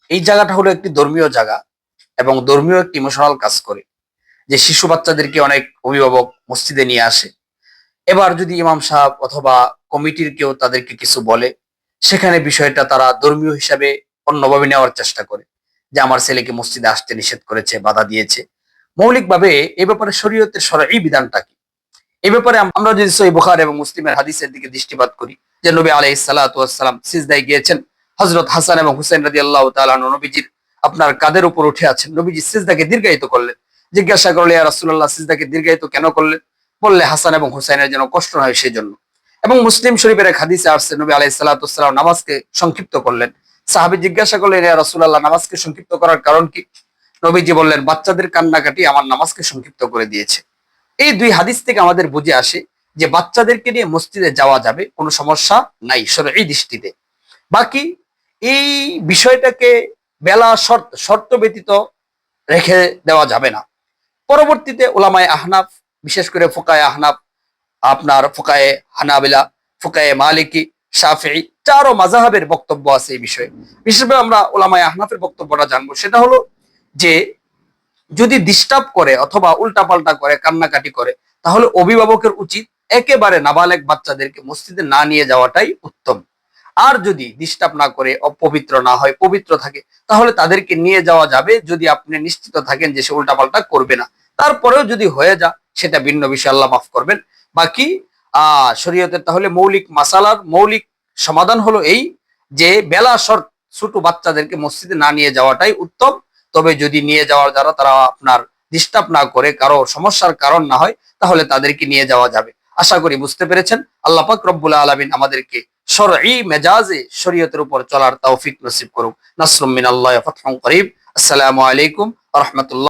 এই জায়গাটা হলো একটি ধর্মীয় জায়গা এবং ধর্মীয় একটি ইমোশনাল কাজ করে, যে শিশু বাচ্চাদেরকে অনেক অভিভাবক মসজিদে নিয়ে আসে। এবার যদি ইমাম সাহেব অথবা কমিটির কেউ তাদেরকে কিছু বলে, সেখানে বিষয়টা তারা ধর্মীয় হিসাবে অন্যভাবে নেওয়ার চেষ্টা করে, যে আমার ছেলেকে মসজিদে আসতে নিষেধ করেছে, বাধা দিয়েছে। মৌলিকভাবে এ ব্যাপারে শরীয়তের শরঈ বিধানটা কি, এই ব্যাপারে আমরা যদি সহিহ বুখারী এবং মুসলিমের হাদিসের দিকে দৃষ্টিপাত করি, যে নবী আলাইহিস সালাতু ওয়াস সালাম সিজদায় গিয়েছেন, হযরত হাসান এবং হুসাইন রাদিয়াল্লাহু তাআলা আনহু নবীজির আপনার কাঁধের উপর উঠে আছেন, নবীজি সিজদাকে দীর্ঘায়িত করলেন। জিজ্ঞাসা করলে, ইয়া রাসূলুল্লাহ, সিজদাকে দীর্ঘায়িত কেন করলেন? বললে, হাসান এবং হুসাইনের যেন কষ্ট না হয় সেজন্য। এবং মুসলিম শরীফের এক হাদিসে আসছে, নবী আলাইহিস সালাতু ওয়াস সালাম নামাজকে সংক্ষিপ্ত করলেন। সাহাবী জিজ্ঞাসা করলেন, ইয়া রাসূলুল্লাহ, নামাজকে সংক্ষিপ্ত করার কারণ কি? নবীজি বললেন, বাচ্চাদের কান্নাকাটি আমার নামাজকে সংক্ষিপ্ত করে দিয়েছে। এই দুই হাদিস থেকে আমাদের বুঝে আসে যে বাচ্চাদেরকে নিয়ে মসজিদে যাওয়া যাবে, কোনো সমস্যা নাই শরঈ দৃষ্টিতে। বাকি এই বিষয়টাকে বেলা শর্ত ব্যতীত রেখে দেওয়া যাবে না। পরবর্তীতে উলামায়ে আহনাফ, বিশেষ করে ফুকায়ে আহনাফ, আপনার ফুকায়ে হানাবিলা, ফুকায়ে মালিকি, শাফিঈ, চারো মাযহাবের বক্তব্য আছে এই বিষয়ে। বিশেষভাবে আমরা উলামায়ে আহনাফের বক্তব্যটা জানবো, সেটা হলো যে যদি ডিস্টার্ব করে অথবা উল্টাপাল্টা করে, কান্নাকাটি করে, তাহলে অভিভাবকের উচিত একেবারে নাবালেগ বাচ্চাদেরকে মসজিদে না নিয়ে যাওয়াটাই উত্তম। আর যদি ডিস্টার্ব না করে, অপবিত্র না হয়, পবিত্র থাকে, তাহলে তাদেরকে নিয়ে যাওয়া যাবে, যদি আপনি নিশ্চিত থাকেন যে সে উল্টাপাল্টা করবে না। তারপরেও যদি হয়ে যায়, সেটা ভিন্ন বিষয়, আল্লাহ মাফ করবেন। বাকি শরীয়তের তাহলে মৌলিক মাসালার মৌলিক সমাধান হলো এই, যে বেলা শর্ত ছোট বাচ্চাদেরকে মসজিদে না নিয়ে যাওয়াটাই উত্তম। তবে যদি নিয়ে যাওয়ার দ্বারা তারা আপনার ডিস্টার্ব না করে, কারো সমস্যার কারণ না হয়, তাহলে তাদেরকে নিয়ে যাওয়া যাবে। আশা করি বুঝতে পেরেছেন। আল্লাহ পাক রব্বুল আলামিন আমাদেরকে শরঈ মেজাজে শরীয়তের উপর চলার তৌফিক নসিব করুক। নাসরুম মিনাল্লাহি ওয়া ফাতহুন করিব। আসসালামু আলাইকুম ওয়া রাহমাতুল্লাহ।